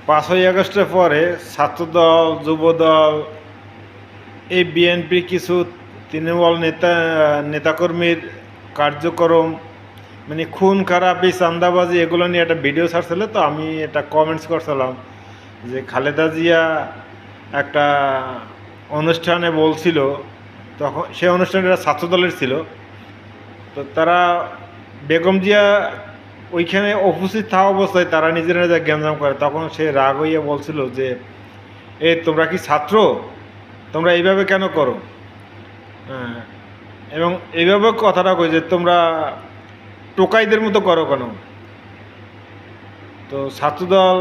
5ই আগস্টের পরে ছাত্রদল, যুবদল, এই বিএনপি কিছু তৃণমূল নেতাকর্মীর কার্যক্রম, মানে খুন খারাপি, চাঁদাবাজি, এগুলো নিয়ে একটা ভিডিও ছাড়ছিল। তো আমি এটা কমেন্টস করছিলাম যে খালেদা জিয়া একটা অনুষ্ঠানে বলছিল, তখন সেই অনুষ্ঠানটা ছাত্রদলের ছিল। তো তারা বেগম জিয়া ওইখানে উপস্থিত থাকা অবস্থায় তারা নিজেরা যা গ্যাঞ্জাম করে, তখন সে রাগ হইয়া বলছিল যে তোমরা কি ছাত্র, তোমরা এইভাবে কেন করো? হ্যাঁ, এবং এইভাবে কথাটা কই যে তোমরা টোকাইদের মতো করো কেন? তো ছাত্রদল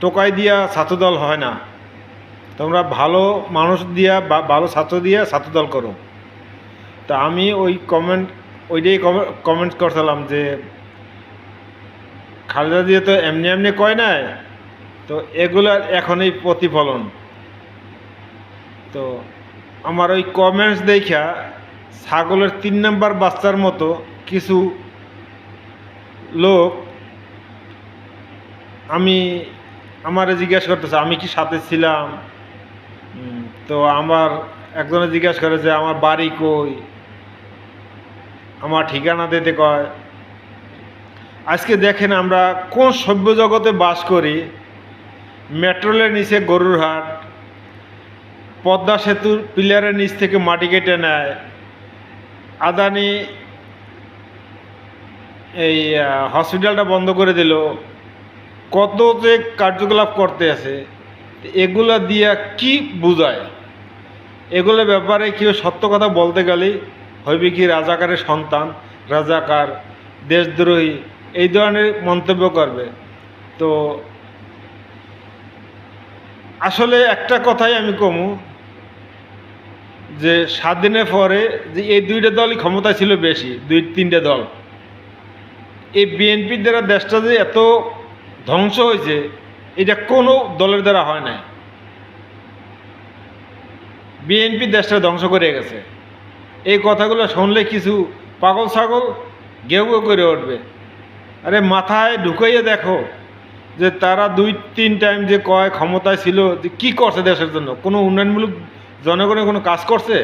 টোকাই দিয়া ছাত্রদল হয় না, তোমরা ভালো মানুষ দিয়া বা ভালো ছাত্র দিয়া ছাত্রদল করো। তা আমি ওইটাই কমেন্ট করছিলাম যে খালেদা দিয়ে তো এমনি এমনি কয় নাই, তো এগুলার এখনই প্রতিফলন। তো আমার ওই কমেন্টস দেখা ছাগলের 3 নাম্বার বাচ্চার মতো কিছু লোক আমারে জিজ্ঞাসা করতেছে আমি কি সাথে ছিলাম। তো আমার একজনে জিজ্ঞাসা করে যে আমার বাড়ি কই, আমার ঠিকানা দিতে কয়। আজকে দেখেন আমরা কোন সভ্য জগতে বাস করি। মেট্রোলের নিচে গরুর হাট, পদ্মা সেতুর পিলারের নিচ থেকে মাটি কেটে নেয়, আদানি এই হসপিটালটা বন্ধ করে দিল, কত যে কার্যকলাপ করতে আছে, এগুলা দিয়া কি বুঝায়? এগুলোর ব্যাপারে কেউ সত্য কথা বলতে গেলেই হইবে কি রাজাকারের সন্তান, রাজাকার, দেশদ্রোহী, এই ধরনের মন্তব্য করবে। তো আসলে একটা কথাই আমি কমু যে স্বাধীনের পরে যে এই দুইটা দলই ক্ষমতা ছিল বেশি, 2-3টে দল। এই বিএনপির দ্বারা দেশটা যে এত ধ্বংস হয়েছে, এটা কোনো দলের দ্বারা হয় নাই। বিএনপি দেশটা ধ্বংস করে গেছে। এই কথাগুলো শুনলে কিছু পাগল ছাগল গেউ গেউ করে উঠবে। আরে মাথায় ঢুকাইয়ে দেখো যে তারা 2-3 টাইম যে কয় ক্ষমতায় ছিল, যে কী করছে দেশের জন্য? কোনো উন্নয়নমূলক জনগণের কোনো কাজ করছে?